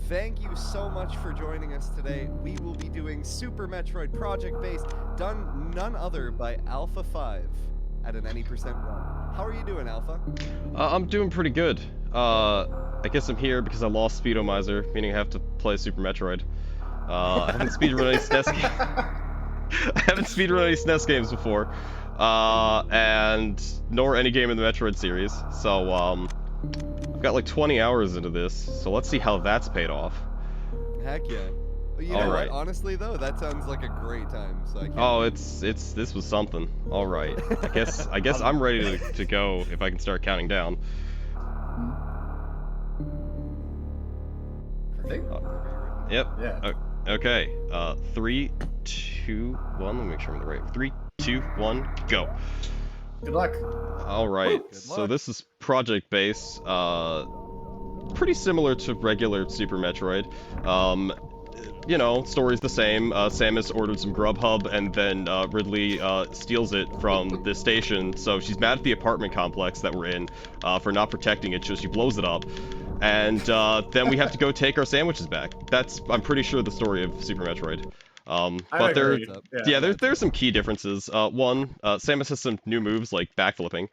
Thank you so much for joining us today. We will be doing Super Metroid Project Base, done none other by Alpha-5 at an any % run. How are you doing, Alpha? I'm doing pretty good. I guess I'm here because I lost Speedromizer, meaning I have to play Super Metroid. I haven't speedrun any SNES I haven't speedrun any SNES games before, and nor any game in the Metroid series. So I've got like 20 hours into this. So let's see how that's paid off. Heck yeah. You know what? Honestly though, that sounds like a great time. So I can't this was something. All right. I guess I'm ready to go if I can start counting down. I think. Yep. Yeah. Okay. 3, 2, 1. Let me make sure I'm in the right. 3, 2, 1, go. Good luck. All right. So this is Project Base. Pretty similar to regular Super Metroid. You know, story's the same. Samus ordered some Grubhub, and then Ridley steals it from the station. So she's mad at the apartment complex that we're in for not protecting it, so she blows it up. And then we have to go take our sandwiches back. That's, I'm pretty sure, the story of Super Metroid. But there's some key differences. One, Samus has some new moves like backflipping.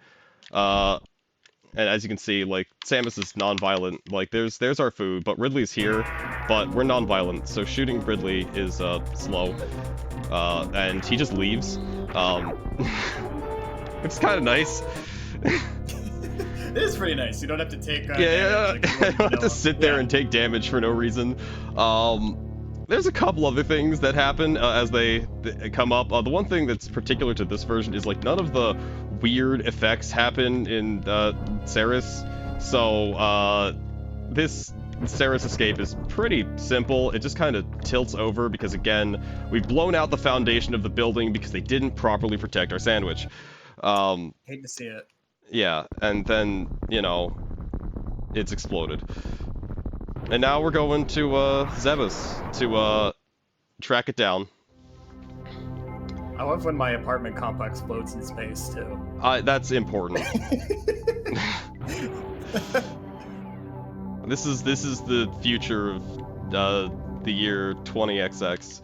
And as you can see, like, Samus is non-violent. Like, there's our food, but Ridley's here, but we're non-violent, so shooting Ridley is slow. And he just leaves. It's kind of nice. It is pretty nice. You don't have to take damage, like, I don't have to sit there and take damage for no reason. There's a couple other things that happen as they come up. The one thing that's particular to this version is, like, none of the weird effects happen in Ceres. So this Ceres escape is pretty simple. It just kind of tilts over because, again, we've blown out the foundation of the building because they didn't properly protect our sandwich. Hate to see it. Yeah, and then, you know, it's exploded. And now we're going to Zebus to track it down. I love when my apartment complex floats in space too. That's important. This is the future of the year 20XX.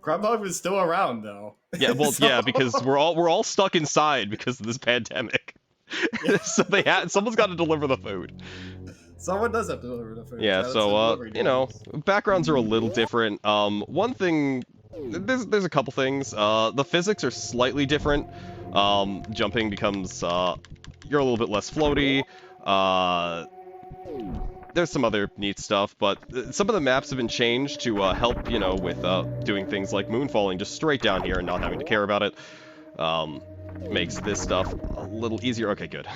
Grubhub is still around though. Yeah, well, so... yeah, because we're all stuck inside because of this pandemic. Yeah. So someone's got to deliver the food. Someone does have to deliver the food. Yeah, so you know, backgrounds are a little different. One thing, there's a couple things. The physics are slightly different. Jumping becomes you're a little bit less floaty. There's some other neat stuff, but some of the maps have been changed to help, you know, with doing things like moonfalling just straight down here and not having to care about it. Makes this stuff a little easier. Okay, good.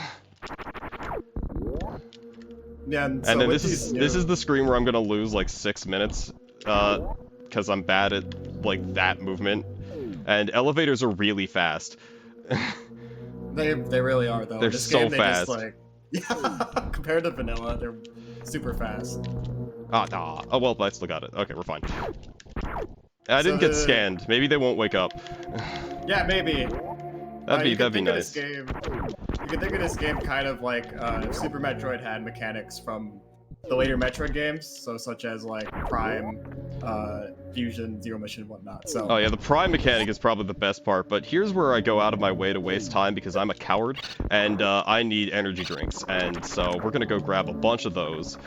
Yeah, and then this is the screen where I'm gonna lose like 6 minutes, because I'm bad at like that movement, and elevators are really fast. They really are though. They're so fast. Just, like, yeah, compared to vanilla, they're super fast. Oh well, I still got it. Okay, we're fine. I didn't get scanned. Maybe they won't wake up. Yeah, maybe. That'd be nice. You can think of this game kind of like Super Metroid had mechanics from the later Metroid games, so such as like Prime, Fusion, Zero Mission, and whatnot. So. Oh yeah, the Prime mechanic is probably the best part, but here's where I go out of my way to waste time because I'm a coward, and I need energy drinks, and so we're gonna go grab a bunch of those,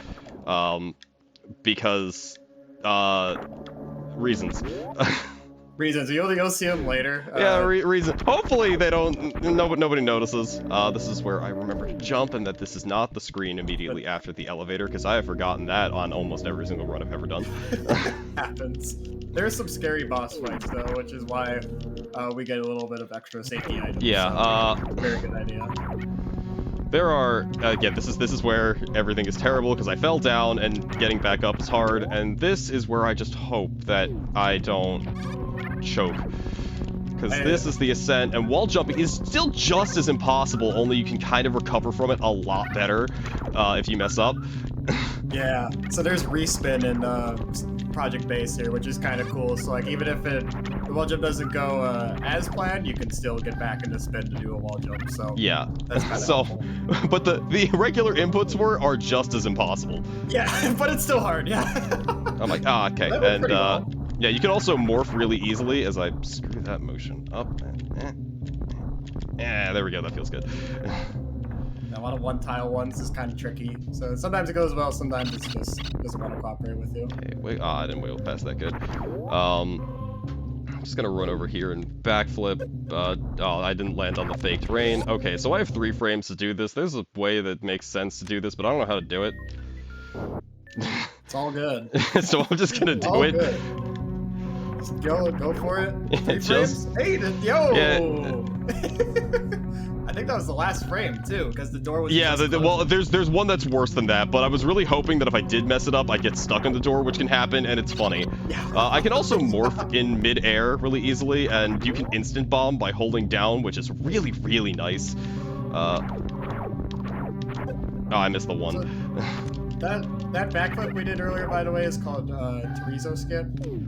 because, reasons. Reasons. You'll see them later. Yeah, reason. Hopefully they don't. Nobody notices. This is where I remember to jump, and that this is not the screen immediately after the elevator, because I have forgotten that on almost every single run I've ever done. Happens. There's some scary boss fights though, which is why we get a little bit of extra safety items. Yeah. So, very good idea. There are, again, this is where everything is terrible because I fell down and getting back up is hard, and this is where I just hope that I don't choke. Because this is the ascent, and wall jumping is still just as impossible, only you can kind of recover from it a lot better if you mess up. Yeah, so there's respin in Project Base here, which is kind of cool. So like even if it the wall jump doesn't go as planned, you can still get back into spin to do a wall jump. So yeah. that's kind of So, helpful. but the regular inputs are just as impossible. Yeah, but it's still hard. Yeah. I'm like, okay, That went and pretty well. yeah, you can also morph really easily as I screw that motion up. Yeah, there we go. That feels good. A lot of one-tile ones is kind of tricky. So sometimes it goes well, sometimes it just doesn't want to cooperate with you. Okay, wait. I didn't wiggle past that good. I'm just gonna run over here and backflip. Oh, I didn't land on the faked rain. Okay, so I have 3 frames to do this. There's a way that makes sense to do this, but I don't know how to do it. It's all good. So I'm just gonna do All it. good. Just go for it. 3 Just- frames. Hey, yo! Yeah. I think that was the last frame too, because the door was. Yeah, just well, closing. there's one that's worse than that, but I was really hoping that if I did mess it up, I'd get stuck in the door, which can happen, and it's funny. Yeah. I can also morph in mid-air really easily, and you can instant bomb by holding down, which is really, really nice. Oh, I missed the one. That backflip we did earlier, by the way, is called Chorizo skip,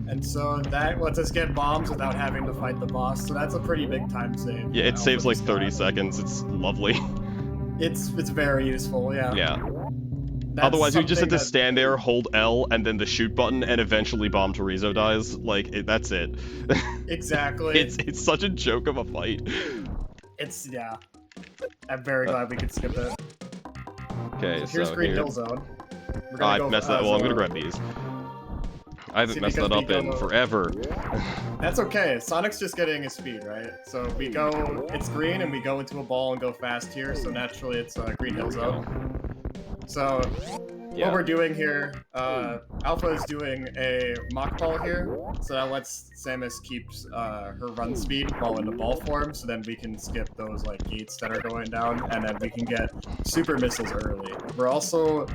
and so that lets us get bombs without having to fight the boss. So that's a pretty big time save. Yeah, it saves like 30 seconds. seconds. It's lovely. It's very useful. Yeah. Yeah. That's Otherwise, you just have something to stand there, hold L, and then the shoot button, and eventually bomb Chorizo dies. Like, that's it. Exactly. It's such a joke of a fight. Yeah. I'm very glad we could skip it. Okay, Here's so Green here. Hill Zone. We're Oh, I go messed for that. Well, I'm gonna Zone. grab these. I haven't See, messed because that we up in go- forever. That's okay. Sonic's just getting his speed, right? So we go, it's green, and we go into a ball and go fast here. So naturally, it's Green Hill Zone. So Yeah. what we're doing here, Alpha is doing a mock ball here, so that lets Samus keep her run speed while in the ball form, so then we can skip those like gates that are going down, and then we can get super missiles early. We're also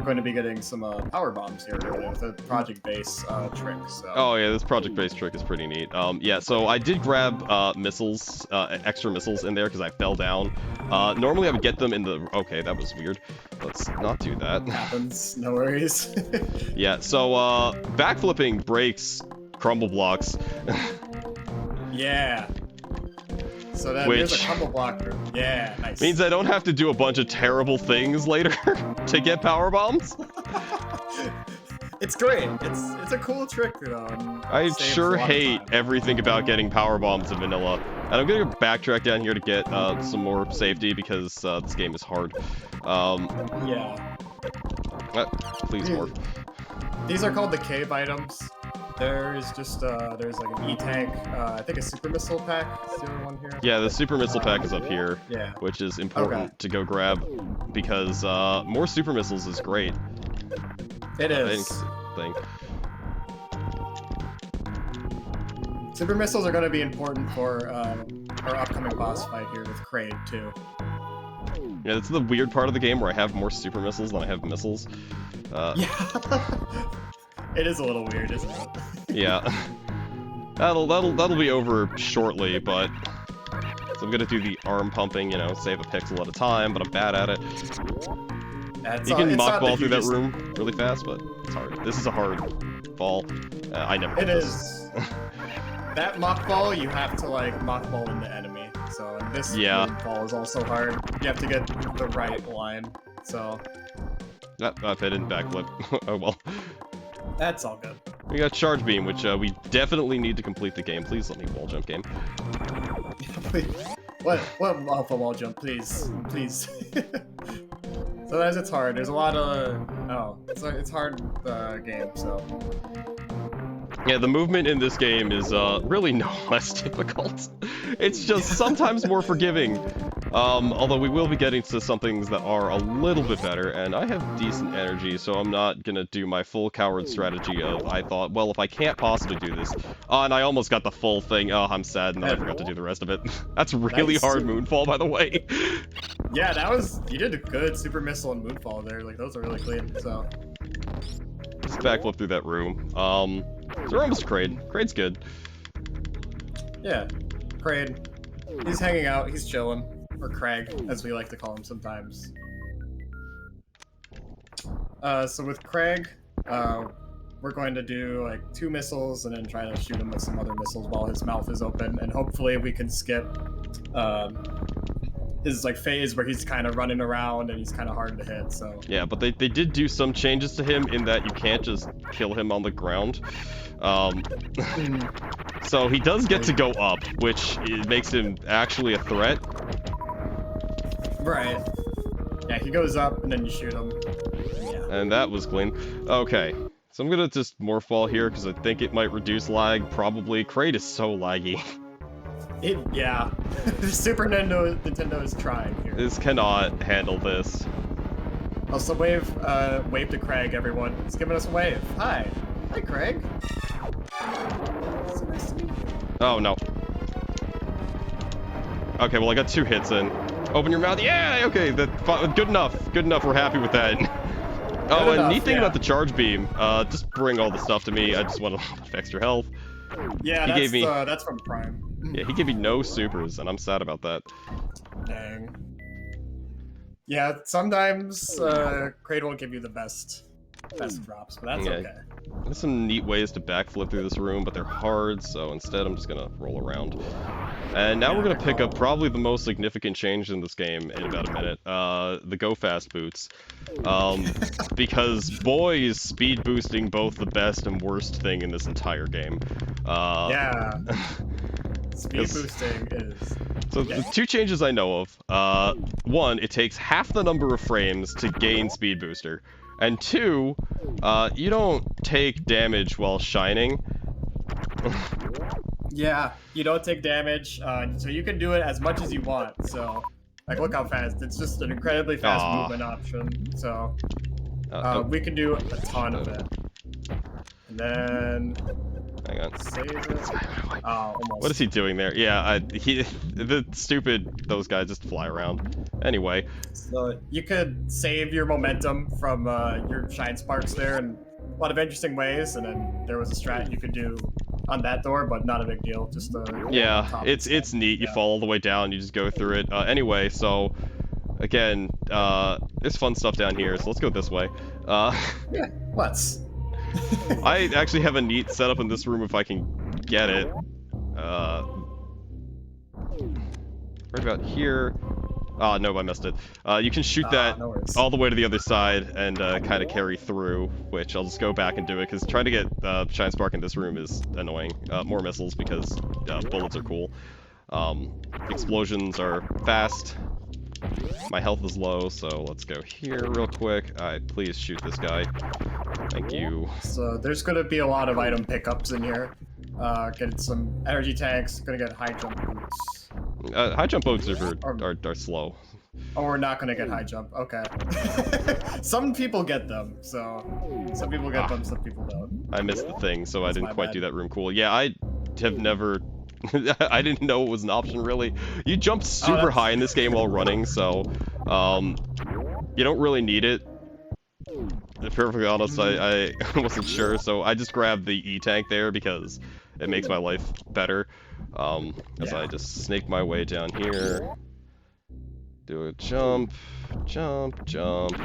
going to be getting some power bombs here early with a project base trick. So. Oh yeah, this project-based trick is pretty neat. Yeah, so I did grab missiles, extra missiles in there because I fell down. Normally I would get them in the. Okay, that was weird. Let's not do that. Happens, no worries. Yeah, so backflipping breaks crumble blocks. Yeah. So then there's a crumble blocker. Yeah, nice. Means I don't have to do a bunch of terrible things later to get power bombs. It's great. It's a cool trick though. I Saves a sure lot of hate time. everything about getting power bombs in vanilla. And I'm gonna backtrack down here to get some more safety because this game is hard. Yeah. Please morph. These are called the cave items. There's just there's like an E-tank, I think a super missile pack is the other one here. Yeah, the super missile pack is up here, Yeah. which is important Okay. to go grab because more super missiles is great. It I is. think. Super missiles are going to be important for our upcoming boss fight here with Kraid too. Yeah, that's the weird part of the game where I have more super missiles than I have missiles. Yeah. It is a little weird, isn't it? Yeah. That'll be over shortly, but so I'm gonna do the arm pumping, you know, save a pixel at a time, but I'm bad at it. That's You can it's mock not ball the through that hugest- room really fast, but it's hard. This is a hard ball. I never. It did this. is. That mock ball, you have to like mock ball in the enemy. So and this Yeah. ball is also hard. You have to get the right line. So If I didn't backflip. Oh well. that's all good. We got charge beam, which we definitely need to complete the game. Please let me wall jump game. What alpha wall jump, please, please. Sometimes it's hard. There's a lot of it's hard game. So Yeah, the movement in this game is really no less difficult. It's just sometimes more forgiving. Although we will be getting to some things that are a little bit better, and I have decent energy, so I'm not gonna do my full coward strategy of, I thought, well, if I can't possibly do this... and I almost got the full thing. Oh, I'm sad, and then I forgot to do the rest of it. That's really Nice. hard moonfall, by the way. yeah, you did a good super missile and moonfall there. Like those are really clean. So Just backflip through that room. So we're almost Kraid. Kraid's good. yeah, Kraid. He's hanging out. He's chilling. Or Craig, as we like to call him sometimes. So with Craig, we're going to do like 2 missiles and then try to shoot him with some other missiles while his mouth is open, and hopefully we can skip his like phase where he's kind of running around and he's kind of hard to hit. So yeah, but they did do some changes to him in that you can't just kill him on the ground. So he does get to go up, which makes him actually a threat. Right. Yeah, he goes up and then you shoot him. Yeah. And that was clean. Okay, so I'm gonna just morphball here because I think it might reduce lag. Probably. Kraid is so laggy. Yeah. The Super Nintendo is trying here. This cannot handle this. Also, wave to Craig, everyone. He's giving us a wave. Hi, Craig. So nice to meet you. Oh no. Okay, well I got 2 hits in. Open your mouth. Yeah. Okay. Good enough. Good enough. We're happy with that. Oh, and neat thing about the charge beam. Just bring all the stuff to me. I just want a lot of extra health. Yeah, that's from Prime. Yeah, he gave me no supers, and I'm sad about that. Dang. Yeah, sometimes Kraid won't give you the best drops, but that's okay. There's some neat ways to backflip through this room, but they're hard, so instead I'm just gonna roll around. And now we're gonna pick up probably the most significant change in this game in about a minute. The Go Fast boots. Because boy is speed boosting both the best and worst thing in this entire game. Yeah. Speed boosting is... So the 2 changes I know of. 1, it takes half the number of frames to gain speed booster. And 2, you don't take damage while shining. Yeah, you don't take damage, so you can do it as much as you want. So, like, look how fast. It's just an incredibly fast movement option. So, we can do a ton of it. And then... Hang on. Save it. Oh, almost. What is he doing there? Yeah, those guys just fly around. Anyway. So you could save your momentum from your shine sparks there in a lot of interesting ways, and then there was a strat you could do on that door, but not a big deal. Just yeah, it's neat. You fall all the way down, you just go through it. Anyway, so again, there's fun stuff down here, so let's go this way. Yeah, let's. I actually have a neat setup in this room if I can get it. Right about here. Ah, no, I missed it. You can shoot that all the way to the other side and kind of carry through, which I'll just go back and do it, because trying to get Shine Spark in this room is annoying. More missiles, because bullets are cool. Explosions are fast. My health is low, so let's go here real quick. Alright, please shoot this guy. Thank you. So there's going to be a lot of item pickups in here. Getting some energy tanks, gonna get high jump boots. High jump boots are slow. Oh, we're not gonna get high jump. Okay. Some people get them, so some people get them, some people don't. I missed the thing, so I didn't quite do that room cool. Yeah, I have never... I didn't know it was an option, really. You jump super high in this game while running, so you don't really need it. To be perfectly honest, I wasn't sure, so I just grabbed the E-tank there because it makes my life better. As I just snake my way down here. Do a jump, jump, jump.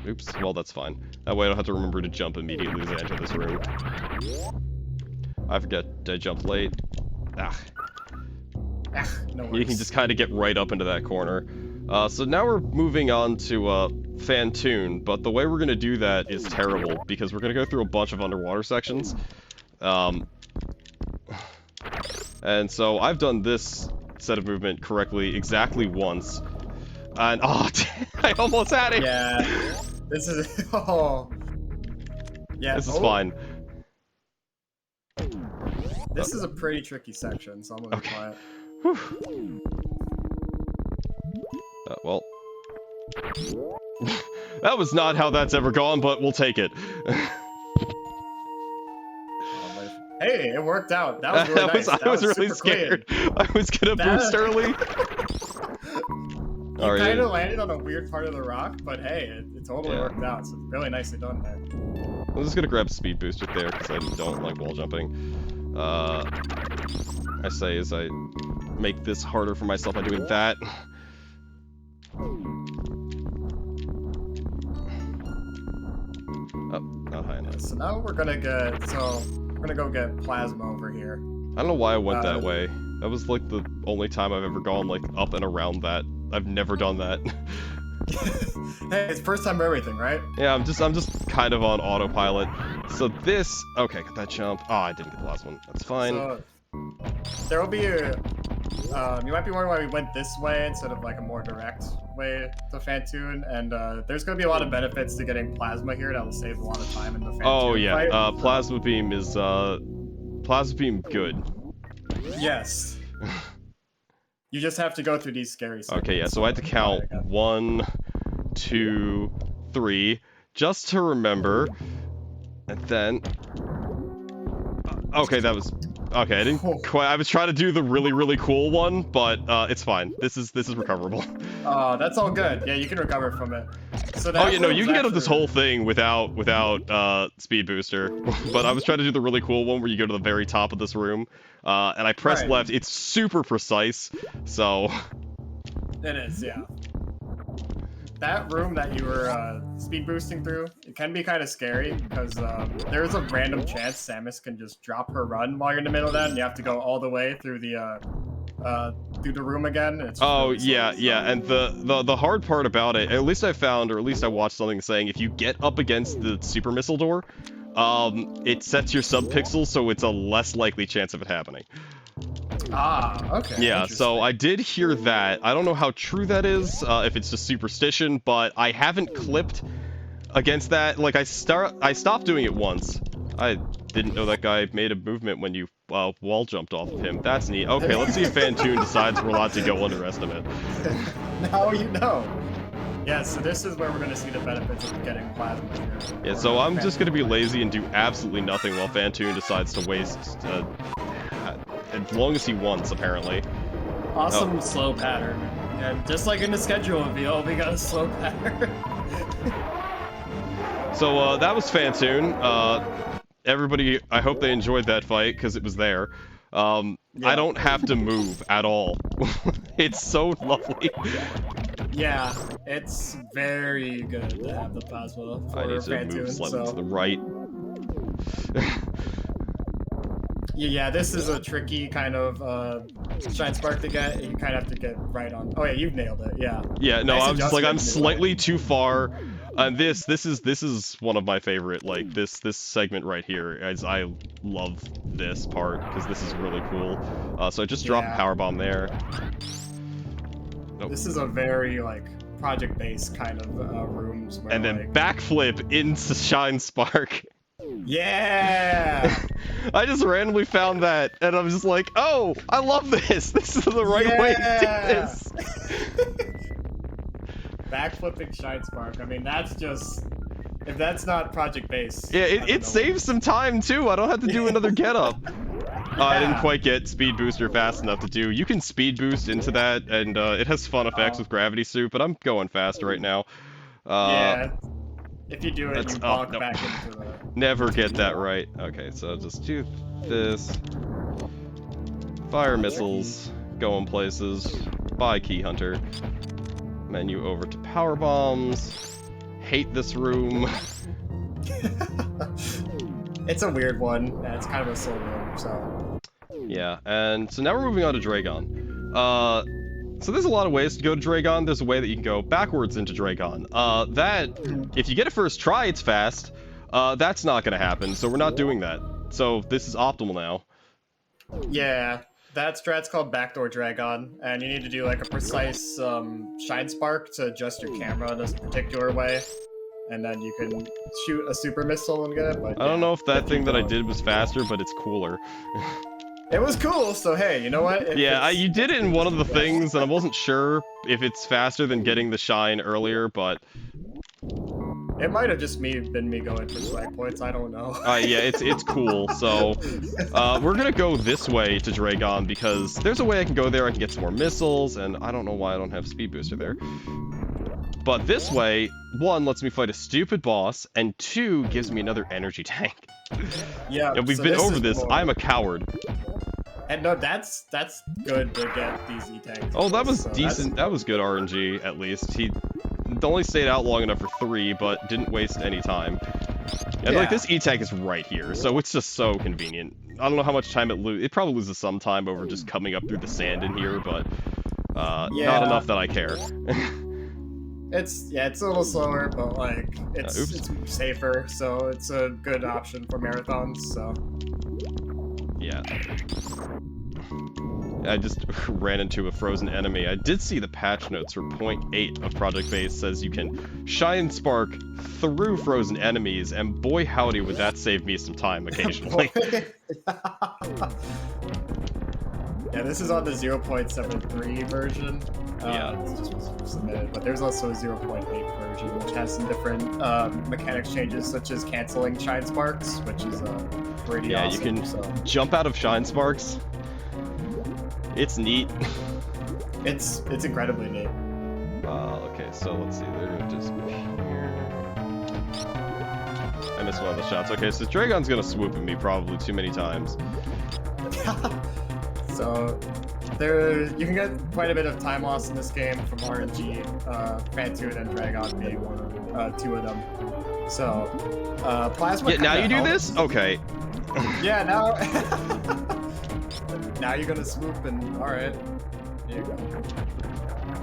Oops, well that's fine. That way I don't have to remember to jump immediately as I enter this room. I forget I jumped late. No you can just kind of get right up into that corner. So now we're moving on to Fantoon, but the way we're going to do that is terrible, because we're going to go through a bunch of underwater sections. And so I've done this set of movement correctly exactly once. And, I almost had it! Yeah, this is, Yeah, this is fine. This is a pretty tricky section, so I'm gonna try it. Well, that was not how that's ever gone, but we'll take it. Hey, it worked out. That was really nice. I was really scared. I was gonna boost early. You kind of landed on a weird part of the rock, but hey, it totally worked out. So really nicely done there. I'm just gonna grab speed boost right there because I don't like wall jumping. I say as I make this harder for myself by doing that. not high enough. So now we're gonna go get plasma over here. I don't know why I went that way. That was like the only time I've ever gone like up and around that. I've never done that. Hey, it's first time for everything, right? Yeah, I'm just kind of on autopilot. So this, okay, got that jump. Oh, I didn't get the last one. That's fine. So, there will be a, you might be wondering why we went this way instead of like a more direct way to Fantoon, and there's going to be a lot of benefits to getting plasma here that will save a lot of time in the Fantoon Oh yeah, fight. plasma beam is plasma beam good. Yes. You just have to go through these scary segments. Okay, yeah, so I had to count 1, 2, 3, just to remember, and then... Okay, that was... Okay, I didn't quite... I was trying to do the really, really cool one, but it's fine. This is recoverable. Oh, that's all good. Yeah, you can recover from it. So Oh, yeah, no, you can get up this whole thing without speed booster, but I was trying to do the really cool one where you go to the very top of this room, and I pressed left. It's super precise, so... It is, yeah. That room that you were speed boosting through, it can be kind of scary because there's a random chance Samus can just drop her run while you're in the middle of that, and you have to go all the way through the room again. It's oh really yeah, slow, yeah, and the hard part about it, at least I found, or at least I watched something saying, if you get up against the super missile door, it sets your subpixels, so it's a less likely chance of it happening. Ah, okay. Yeah, so I did hear that. I don't know how true that is, if it's just superstition, but I haven't clipped against that. Like, I stopped doing it once. I didn't know that guy made a movement when you wall jumped off of him. That's neat. Okay, let's see if Fantoon decides we're allowed to go under estimate. Now you know. Yeah, so this is where we're going to see the benefits of getting plasma here. Yeah, so I'm just going to be lazy and do absolutely nothing while Fantoon decides to waste... as long as he wants, apparently. Awesome slow pattern. And just like in the schedule reveal, we got a slow pattern. So, that was Fantoon. Everybody, I hope they enjoyed that fight, because it was there. I don't have to move at all. It's so lovely. Yeah, it's very good to have the plasma for I need to Fantoon, move slightly to the right. Yeah, this is a tricky kind of Shine Spark to get. You kind of have to get right on. Oh yeah, you've nailed it. Yeah. Yeah, no, Nice I'm just like, I'm adjustment. slightly too far. And this is one of my favorite, like, this segment right here, as I love this part, because this is really cool. So I just dropped a power bomb there. Nope. This is a very, like, project-based kind of rooms. Where, And then backflip into Shine Spark. Yeah! I just randomly found that, and I'm just like, oh, I love this! This is the right way to do this! Backflipping Shine Spark, I mean, that's just... If that's not project-based... Yeah, it saves some time, too! I don't have to do another get-up! I didn't quite get speed booster fast enough to do. You can speed boost into that, and it has fun effects with Gravity Suit, but I'm going fast right now. Yeah. If you do it, you walk no. back into the... Never get that right. Okay, so just do this. Fire missiles. Going places. Buy Key Hunter. Menu over to power bombs. Hate this room. It's a weird one, and it's kind of a slow room, so... Yeah, and so now we're moving on to Dragon. So there's a lot of ways to go to Dragon. There's a way that you can go backwards into Dragon. If you get it first try, it's fast. That's not gonna happen, so we're not doing that. So this is optimal now. Yeah, that strat's called Backdoor Dragon, and you need to do like a precise Shine Spark to adjust your camera in this particular way. And then you can shoot a super missile and get it, but... I don't know if that thing that I did was faster, but it's cooler. It was cool, so hey, you know what? You did it in one of the things, and I wasn't sure if it's faster than getting the shine earlier, but... It might have just been me going for swag points, I don't know. Yeah, it's cool, so... we're gonna go this way to Dragon, because there's a way I can go there, I can get some more missiles, and I don't know why I don't have Speed Booster there. But this way, 1, lets me fight a stupid boss, and 2, gives me another energy tank. Yeah, and we've been over this, I'm a coward. And no, that's good to get these E-tanks. Oh, that was decent. That was good RNG, at least. He only stayed out long enough for 3, but didn't waste any time. And like this E-tank is right here, so it's just so convenient. I don't know how much time it probably loses some time over just coming up through the sand in here, but not enough that I care. It's a little slower, but like it's safer, so it's a good option for marathons. So yeah. I just ran into a frozen enemy. I did see the patch notes for 0.8 of Project Base says you can shine spark through frozen enemies, and boy howdy would that save me some time occasionally. Yeah, this is on the 0.73 version. This just was submitted, but there's also a 0.8 version, which has some different mechanics changes, such as canceling shine sparks, which is pretty awesome. You can jump out of shine sparks. It's neat. It's incredibly neat. Okay, so let's see. They're just here. I missed one of the shots. Okay, so Dragon's gonna swoop at me probably too many times. So you can get quite a bit of time loss in this game from RNG, Phantoon and Dragon being two of them. So Plasma. Yeah, now you do this? Okay. Yeah, now. Now you're gonna swoop and alright. There you go.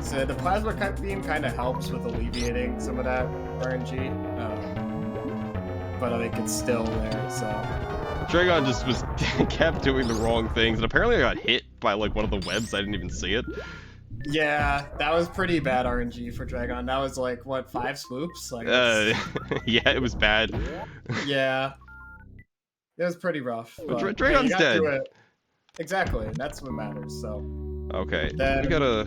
So the plasma beam kind of helps with alleviating some of that RNG, but I think it's still there. So Dragon just kept doing the wrong things, and apparently I got hit by like one of the webs. I didn't even see it. Yeah, that was pretty bad RNG for Dragon. That was like what, 5 swoops? Like yeah, it was bad. Yeah, it was pretty rough. But Dragon's dead. Exactly, and that's what matters. So okay, we gotta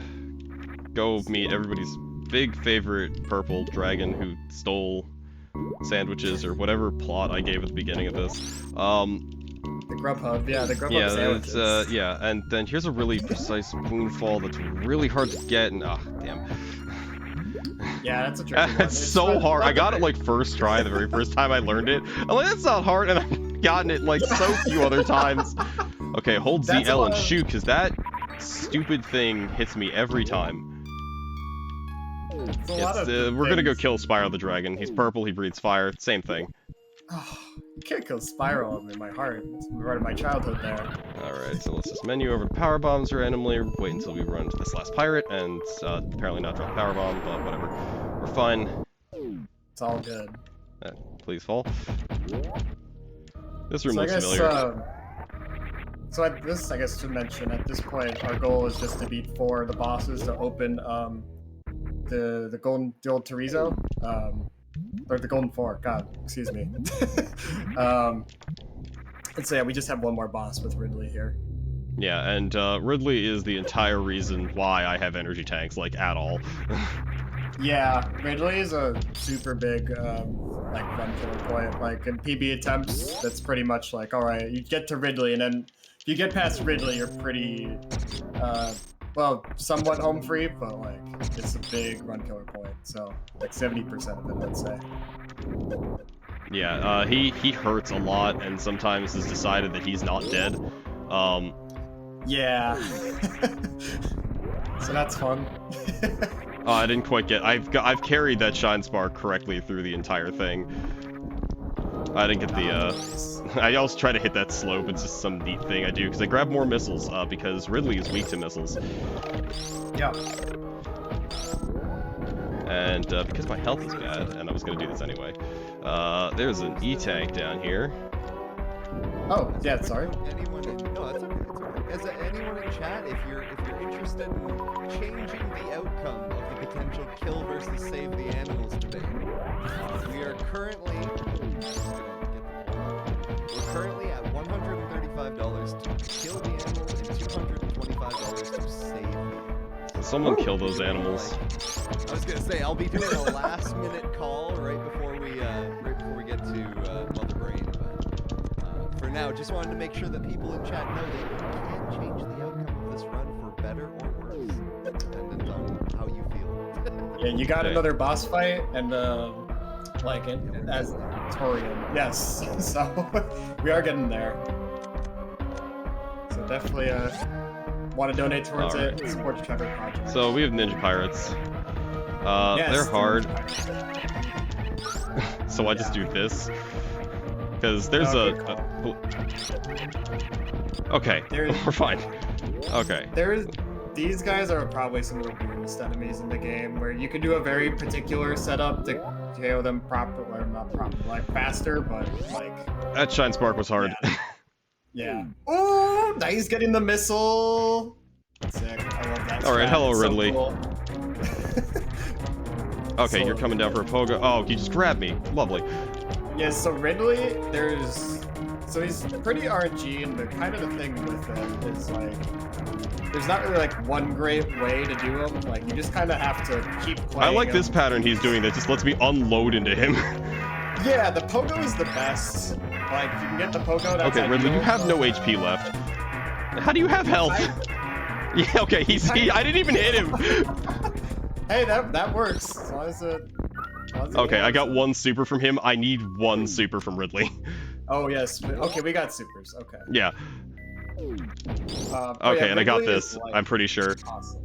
go meet everybody's big favorite purple dragon who stole sandwiches or whatever plot I gave at the beginning of this. The Grubhub, the Grubhub sandwiches. And then here's a really precise moonfall that's really hard to get, and damn. Yeah, that's a tricky one. It's so hard. I got it like first try the very first time I learned it. I'm like, that's not hard, and I've gotten it like so few other times. Okay, hold ZL and shoot, because that stupid thing hits me every time. We're gonna go kill Spyro the Dragon. He's purple, he breathes fire, same thing. Oh, you can't kill Spyro in my heart. It's part of my childhood there. Alright, so let's just menu over to power bombs randomly, wait until we run to this last pirate, and apparently not drop power bomb, but whatever. We're fine. It's all good. Please fall. This room looks familiar. So I guess to mention, at this point, our goal is just to beat 4 of the bosses to open the old Torizo, or the Golden 4. God, excuse me. And so yeah, we just have one more boss with Ridley here. Yeah, and Ridley is the entire reason why I have energy tanks, like, at all. Yeah, Ridley is a super big like run killer point. Like in PB attempts, that's pretty much like, all right, you get to Ridley, and then if you get past Ridley, you're pretty well, somewhat home free, but like it's a big run killer point. So like 70% of it, let's say. Yeah, he hurts a lot, and sometimes has decided that he's not dead. Yeah. So that's fun. I didn't quite get. I've carried that shine spark correctly through the entire thing. I didn't get the. I always try to hit that slope. It's just some neat thing I do because I grab more missiles because Ridley is weak to missiles. Yeah. And because my health is bad, and I was gonna do this anyway. There's an E-tank down here. Oh yeah, sorry. No, that's okay. Is there anyone in chat, if you're interested in changing the outcome of the potential kill versus save the animals debate, we are currently at $135 to kill the animal and $225 to save the animal. Someone kill those animals. I was gonna say I'll be doing a last-minute call right before we get to Mother Brain. But for now, just wanted to make sure that people in chat know that you can't change the outcome of this run for better or worse, dependent on how you feel. Yeah, you got another boss fight, and like it as Torian. Yes, so we are getting there. So definitely want to donate towards it. Support the Trevor Project. So we have Ninja Pirates. Yes, they're hard. so I just do this. Because there's okay, we're fine. Okay. These guys are probably some of the weirdest enemies in the game, where you can do a very particular setup to KO them properly, or not properly, like faster, but like... That Shine Spark was hard. Yeah. Oh, now he's getting the missile! Sick, I love that. Alright, hello it's Ridley. So cool. Okay, you're coming down for a pogo. Oh, you just grabbed me. Lovely. Yeah, so Ridley, so he's pretty RNG, and the kind of the thing with him is like, there's not really like one great way to do him. Like you just kind of have to keep playing. I like this pattern he's doing that just lets me unload into him. Yeah, the pogo is the best. Like you can get the pogo. That's okay, Ridley, you have no HP left. How do you have health? Yeah, okay, I didn't even hit him. Hey, that works. As long as it okay, I got one super from him. I need one super from Ridley. Oh yes. Okay, we got supers. Okay. Yeah. Okay, yeah, and I got this. Like, I'm pretty sure. Awesome.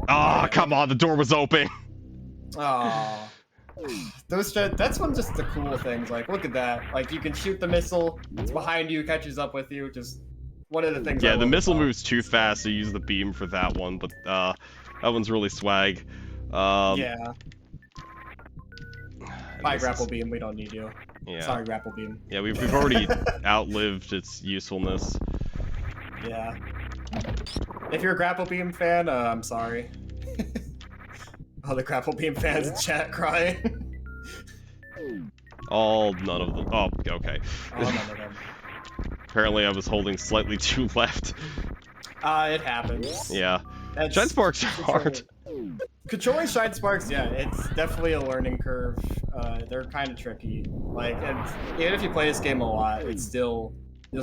Ah, come on, the door was open. Oh. That's one just the cool things. Like, look at that. Like, you can shoot the missile. It's behind you, catches up with you. Just one of the things. Yeah, the missile moves too fast, so you use the beam for that one. But that one's really swag. Yeah. Bye, grapple beam. We don't need you. Yeah. Sorry, grapple beam. Yeah, we've already outlived its usefulness. Yeah. If you're a grapple beam fan, I'm sorry. Oh, the grapple beam fans in chat crying. None of them. Oh, okay. Oh, none of them. Apparently I was holding slightly too left. It happens. Yeah. Shine Sparks are hard. Controlling Shine Sparks, yeah, it's definitely a learning curve. They're kind of tricky. Like, and even if you play this game a lot, you'll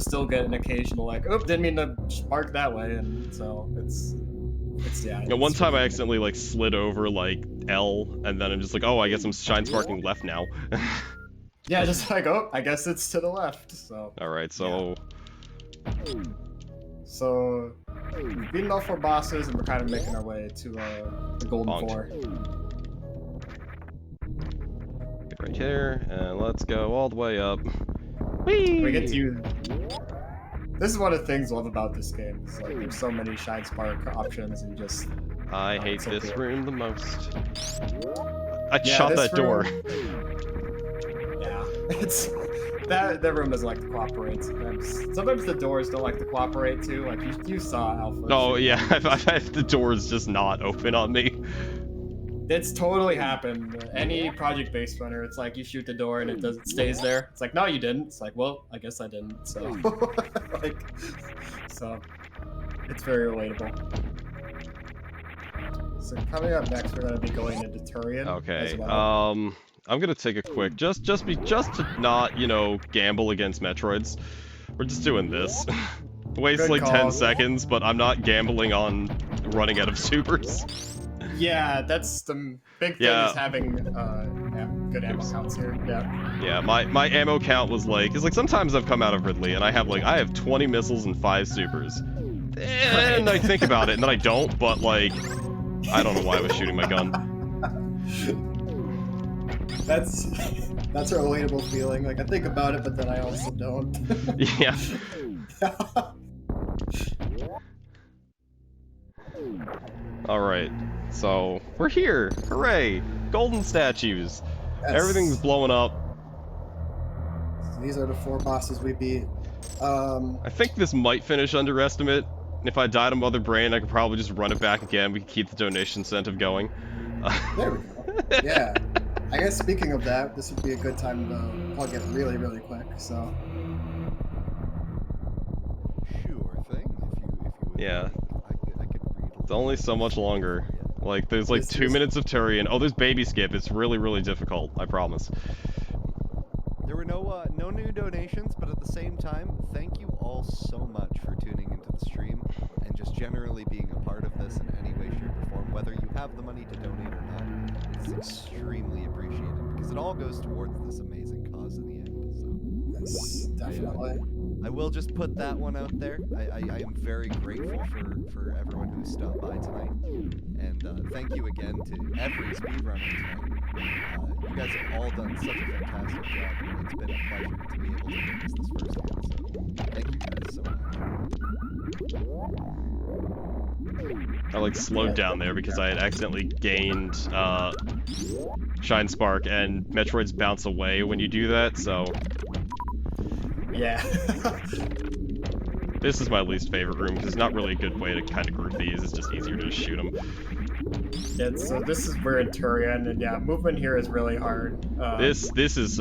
still get an occasional like, oh, didn't mean to spark that way, and so it's yeah. You know, one time I accidentally like slid over like L, and then I'm just like, oh, I guess I'm Shine Sparking left now. Yeah, just like, oh, I guess it's to the left. So. All right, so. Yeah. So we've beaten all 4 bosses, and we're kind of making our way to the Golden 4. Get right here, and let's go all the way up. Whee! We get to. This is one of the things I love about this game. Is like there's so many Shine Spark options, and just. I hate so this cool. room the most. I shot that door. Yeah, it's that room doesn't like to cooperate sometimes. Sometimes the doors don't like to cooperate too. Like you saw Alpha. Oh yeah, I've had the doors just not open on me. It's totally happened. Any project-based runner, it's like you shoot the door and it stays there. It's like, no, you didn't. It's like, well, I guess I didn't. So, like, so it's very relatable. So coming up next, we're gonna be going into Turian. Okay. As well. I'm gonna take a quick, just to not, you know, gamble against Metroids. We're just doing this. Wastes like 10 seconds, but I'm not gambling on running out of supers. Yeah, that's the big thing is having good ammo counts here. Yeah. Yeah, my ammo count was like, it's like sometimes I've come out of Ridley and I have 20 missiles and 5 supers. And I think about it and then I don't, but like, I don't know why I was shooting my gun. That's a relatable feeling. Like I think about it, but then I also don't. Yeah. Alright, so we're here! Hooray! Golden statues! Yes. Everything's blowing up. So these are the 4 bosses we beat. I think this might finish Underestimate. If I died of Mother Brain, I could probably just run it back again. We can keep the donation incentive going. There we go. Yeah. I guess speaking of that, this would be a good time to plug it really, really quick, so. Sure thing, if you would. Yeah. I could read. It's only so much longer. Like, there's like 2 minutes of Turian. Oh, there's Baby Skip. It's really, really difficult. I promise. There were no new donations, but at the same time, thank you all so much for tuning into the stream and just generally being a part of this in any way, shape, or form. Whether you have the money to donate or not, it's extremely appreciated because it all goes towards this amazing cause in the end. So. Yes, definitely. I will just put that one out there. I am very grateful for everyone who stopped by tonight, and thank you again to every speedrunner tonight. You guys have all done such a fantastic job, and it's been a pleasure to be able to witness this firsthand. So thank you guys so much. I like slowed down there because I had accidentally gained Shine Spark, and Metroids bounce away when you do that, so... Yeah. This is my least favorite room, because there's not really a good way to kind of group these, it's just easier to just shoot them. Yeah, so this is we're in Turian, and yeah, movement here is really hard. This is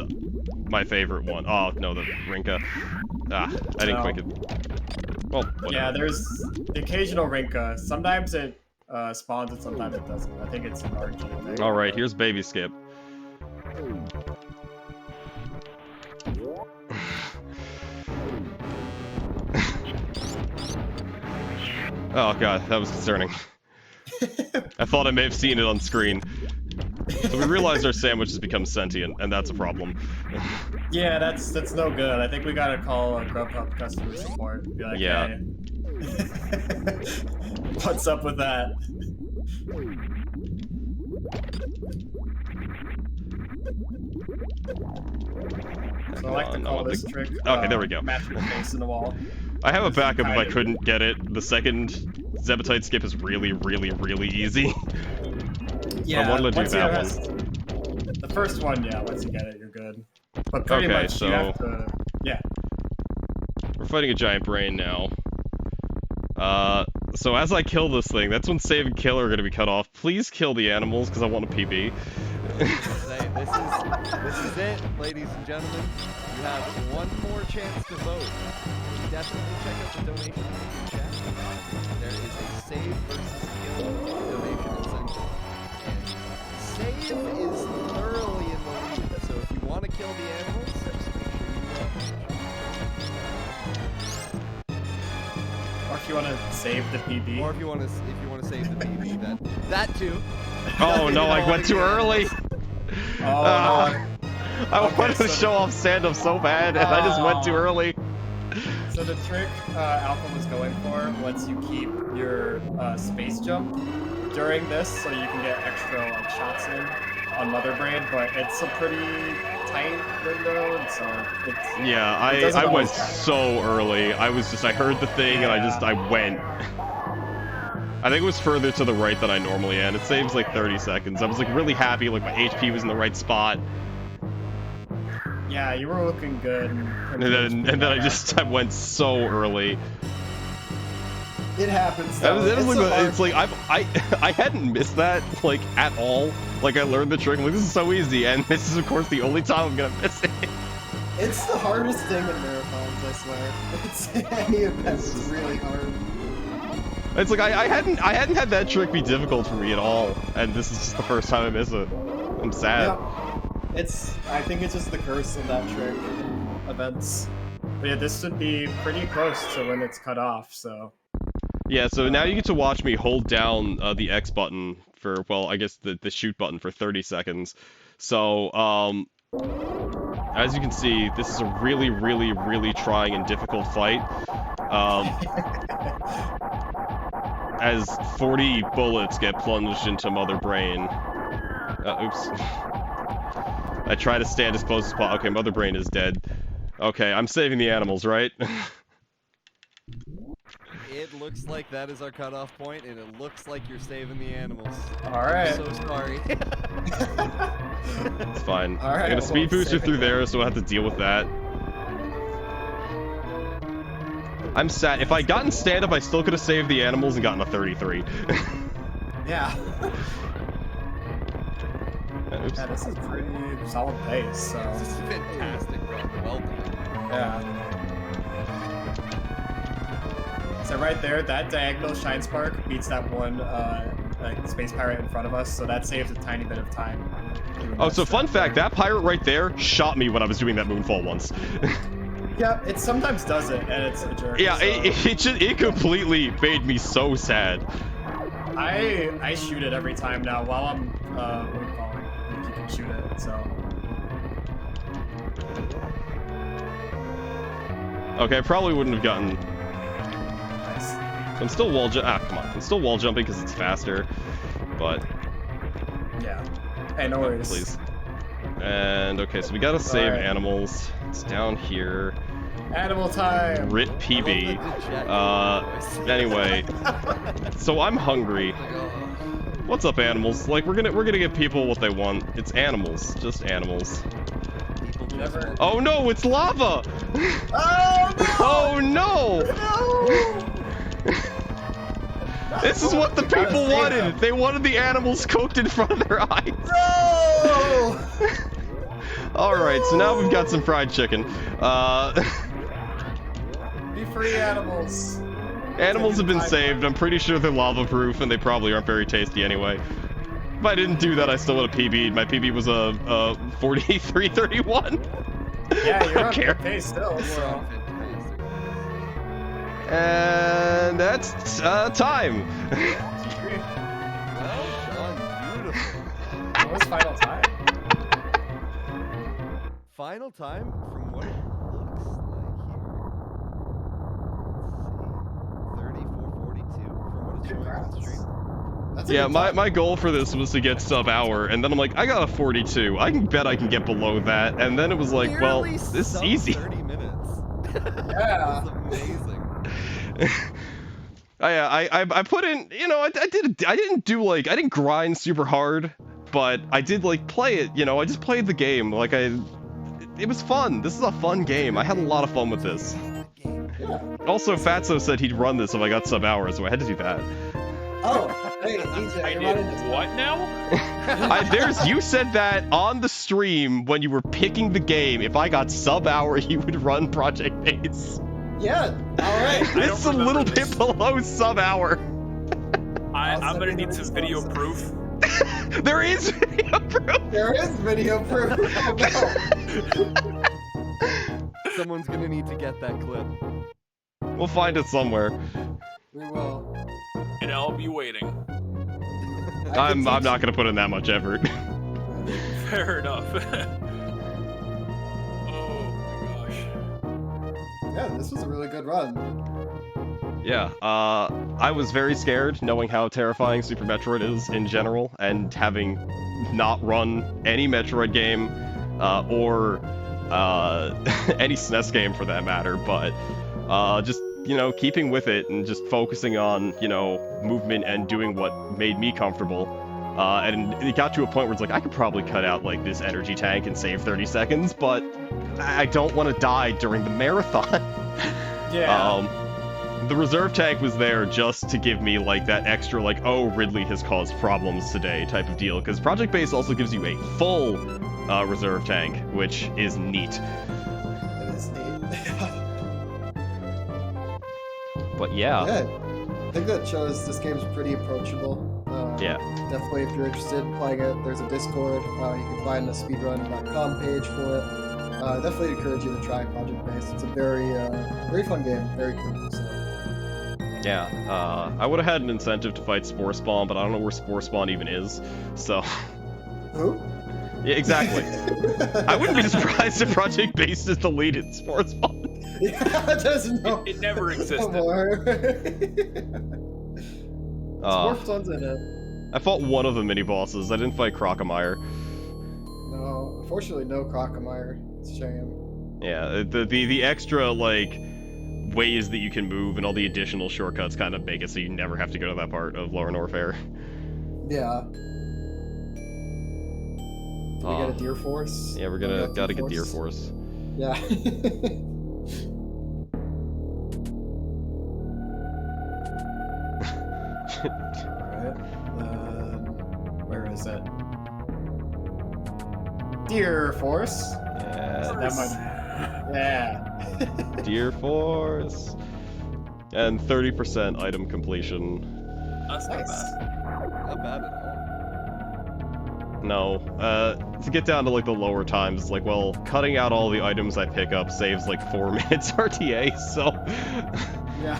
my favorite one. Oh, no, the Rinka. Ah, I didn't quick it. Well, whatever. Yeah, there's the occasional Rinka. Sometimes it spawns and sometimes it doesn't. I think it's an RG thing. Alright, here's Baby Skip. Oh god, that was concerning. I thought I may have seen it on screen. So we realized our sandwich has become sentient, and that's a problem. Yeah, that's no good. I think we gotta call Grubhub customer support. Be like, Yeah. Hey. What's up with that? So I like to call this trick. Okay, there we go. Match your face in the wall. I have a backup if I couldn't get it. The second Zebetite skip is really, really, really easy. Yeah, I wanted to do that one. The first one, yeah, once you get it, you're good. But pretty much you have to... Yeah. We're fighting a giant brain now. So as I kill this thing, that's when save and kill are going to be cut off. Please kill the animals, because I want a PB. This is it, ladies and gentlemen. You have one more chance to vote. Definitely check out the donation link in chat. There is a save versus kill donation incentive. And save is thoroughly in the lead, so if you want to kill the animals, just make sure you Or if you want to save the PB. Or if you want to save the PB, that too. Oh no, I went too early. Oh, I wanted to show off stand-up so bad, and I just went too early. So the trick Alpha was going for was you keep your space jump during this, so you can get extra like shots in on Mother Brain, but it's a pretty tight window, and so it's... Yeah, I went so early. I heard the thing, and I went. I think it was further to the right than I normally am. It saves like 30 seconds. I was like really happy, like my HP was in the right spot. Yeah, you were looking good. And then I went so early. It happens. It's like I hadn't missed that like at all. Like I learned the trick. I'm like, this is so easy, and this is of course the only time I'm gonna miss it. It's the hardest thing in marathons, I swear. It's any event is really hard. It's like I hadn't had that trick be difficult for me at all, and this is just the first time I miss it. I'm sad. Yeah. I think it's just the curse of that trick. Events. But yeah, this should be pretty close to when it's cut off, so... Yeah, so now you get to watch me hold down the X button for, well, I guess the shoot button for 30 seconds. So, as you can see, this is a really, really, really trying and difficult fight. As 40 bullets get plunged into Mother Brain. Oops. I try to stand as close as possible. Okay, Mother Brain is dead. Okay, I'm saving the animals, right? It looks like that is our cutoff point, and it looks like you're saving the animals. Alright. I'm so sorry. It's fine. All right, I'm gonna speed booster through there, so I'll have to deal with that. I'm sad. If I'd gotten stand-up, I still could have saved the animals and gotten a 33. Yeah. Oops. Yeah, this is pretty solid pace, so... This is fantastic, bro. Well done. Yeah. So right there, that diagonal Shine Spark beats that one like Space Pirate in front of us, so that saves a tiny bit of time. Oh, so fun fact, that pirate right there shot me when I was doing that moonfall once. Yeah, it sometimes does it, and it's a jerk. Yeah, so. it completely made me so sad. I shoot it every time now while I'm moonfalling. You can shoot it, so... Okay, I probably wouldn't have gotten... Nice. I'm still wall jumping. Ah, come on. I'm still wall jumping because it's faster, but... Yeah. Hey, no worries. Please. And okay, so we gotta save Alright. animals. It's down here. Animal time. Rit PB. Anyway, so I'm hungry. What's up, animals? Like we're gonna give people what they want. It's animals, just animals. Never. Oh no, it's lava! Oh no! Oh no! This is what the people wanted. They wanted the animals cooked in front of their eyes. No! Alright, so now we've got some fried chicken. Be free, animals. Animals have been saved. I'm pretty sure they're lava proof and they probably aren't very tasty anyway. If I didn't do that, I still would have PB'd. My PB was a 43-31. Yeah, you're I on care. good pace still, so. And that's time. Well done, beautiful. What was final time? Final time from what it looks like here. Let's see. 34:42 from what it's showing on the stream. That's a Yeah, good my time. goal for this was to get sub-hour, and then I'm like, I got a 42. I can bet I can get below that. And then it was like, well, Nearly this is sub easy. 30 minutes. Yeah. That's amazing. I put in, you know, I didn't grind super hard, but I did like play it, you know, I just played the game, like it was fun. This is a fun game. I had a lot of fun with this. Yeah. Also, Fatso said he'd run this if I got sub-hour, so I had to do that. Oh, hey, DJ, I you're did running this. what now? You said that on the stream when you were picking the game. If I got sub-hour, you would run Project Base. Yeah, alright. I It's a don't little remember bit this. below sub-hour. I'm send gonna you the need some results. video proof. There is video proof. There is video proof. Oh, no. Someone's gonna need to get that clip. We'll find it somewhere. We will. And I'll be waiting. I'm not gonna put in that much effort. Fair enough. Oh my gosh. Yeah, this was a really good run. Yeah, I was very scared knowing how terrifying Super Metroid is in general, and having not run any Metroid game, or any SNES game for that matter, but just, you know, keeping with it and just focusing on, you know, movement and doing what made me comfortable. And it got to a point where it's like, I could probably cut out, like, this energy tank and save 30 seconds, but I don't want to die during the marathon. Yeah. The reserve tank was there just to give me, like, that extra, like, oh, Ridley has caused problems today type of deal, because Project Base also gives you a full reserve tank, which is neat. It is neat. But yeah, Yeah, I think that shows this game's pretty approachable. yeah. Definitely, if you're interested in playing it, there's a Discord. You can find the speedrun.com page for it. Definitely encourage you to try Project Base. It's a very fun game, very cool. So. Yeah, I would have had an incentive to fight Spore Spawn, but I don't know where Spore Spawn even is, so... Who? Yeah, exactly. I wouldn't be surprised if Project Base is deleted Spore Spawn. Yeah, it doesn't know. It never No existed. more. Uh, Spawn's in it. I fought one of the mini-bosses, I didn't fight Crocomire. No, unfortunately, no Crocomire. It's a shame. Yeah, the extra, like, ways that you can move and all the additional shortcuts kind of make it so you never have to go to that part of Lower Norfair. Yeah. Did we get a Deer Force? Yeah, we're We got gotta Deer get Deer Force. Yeah. Alright. Where is it? Deer Force. Yeah, That might. Yeah. Deer Force. And 30% item completion. That's not Nice. bad. Not bad at all. No, to get down to like the lower times, it's like, well, cutting out all the items I pick up saves like 4 minutes RTA, so Yeah.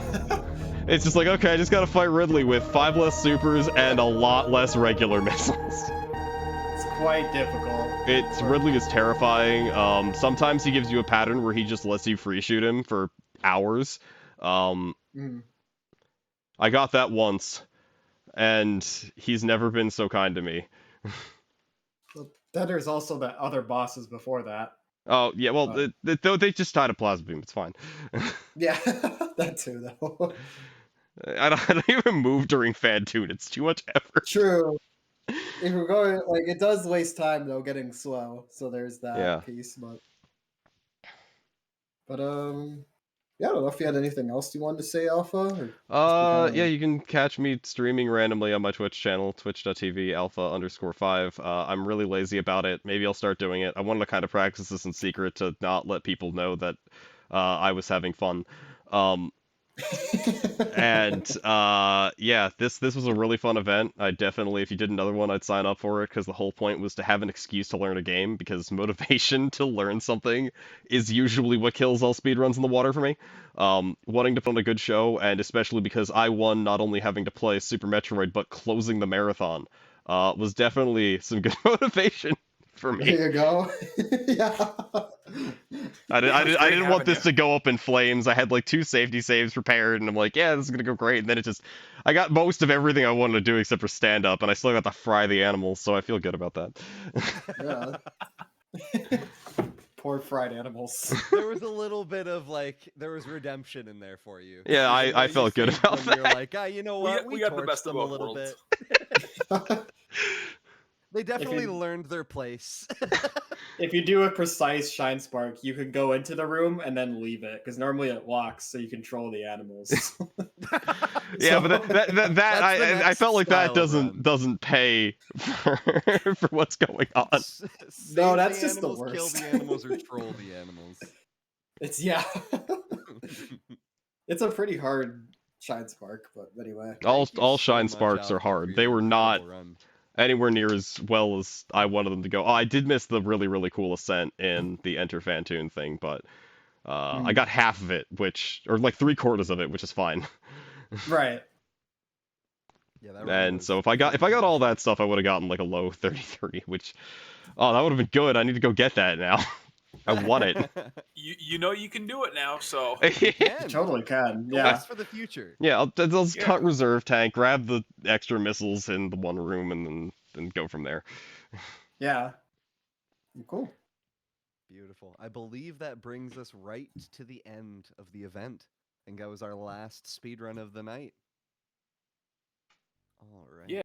it's just like, okay, I just gotta fight Ridley with 5 less supers and a lot less regular missiles. It's quite difficult. Ridley is terrifying. Sometimes he gives you a pattern where he just lets you free shoot him for hours. Mm. I got that once, and he's never been so kind to me. Then there's also the other bosses before that. Oh yeah, well they just tied a plasma beam. It's fine. Yeah, that too, though. I don't even move during Fan Tune. It's too much effort. True. If we're going, like, it does waste time though, getting slow. So there's that Yeah. piece, but yeah, I don't know if you had anything else you wanted to say, Alpha. Or Yeah, you can catch me streaming randomly on my Twitch channel, twitch.tv alpha_5. I'm really lazy about it. Maybe I'll start doing it. I wanted to kind of practice this in secret to not let people know that I was having fun. And yeah, this was a really fun event. I definitely, if you did another one, I'd sign up for it because the whole point was to have an excuse to learn a game, because motivation to learn something is usually what kills all speedruns in the water for me. Wanting to put on a good show, and especially because I won not only having to play Super Metroid but closing the marathon, was definitely some good motivation for me. There you go. Yeah. I great didn't want having this you. to go up in flames. I had like 2 safety saves prepared, and I'm like, yeah, this is gonna go great. And then I got most of everything I wanted to do except for stand up, and I still got to fry the animals, so I feel good about that. Yeah. Poor fried animals. There was a little bit of there was redemption in there for you. Yeah, Even though I you felt good saved about them, You're that. like, you know We what? got- we got the torched best of them a both little worlds. bit. They definitely you- learned their place. If you do a precise shine spark, you can go into the room and then leave it, because normally it locks, so you control the animals. Yeah, but that That's the I next felt like that style of run. doesn't pay for what's going on. Save No, that's the just the animals, kill worst. the animals, or troll the animals. It's yeah. It's a pretty hard shine spark, but anyway. All Thank you so shine much, sparks are Alpha, for hard. They your were not incredible run. anywhere near as well as I wanted them to go. Oh, I did miss the really, really cool ascent in the Enter Fantoon thing, but I got half of it, or like 3/4 of it, which is fine. Right. Yeah, that run And was so if I got all fantastic. that stuff, I would have gotten like a low 33, which that would have been good. I need to go get that now. I want it. You know you can do it now, so You can. You totally can. Don't Yeah. waste for the future. Yeah, I'll just Yeah. cut reserve tank, grab the extra missiles in the one room, and then go from there. Yeah. Cool. Beautiful. I believe that brings us right to the end of the event. I think that was our last speedrun of the night. All right. Yeah.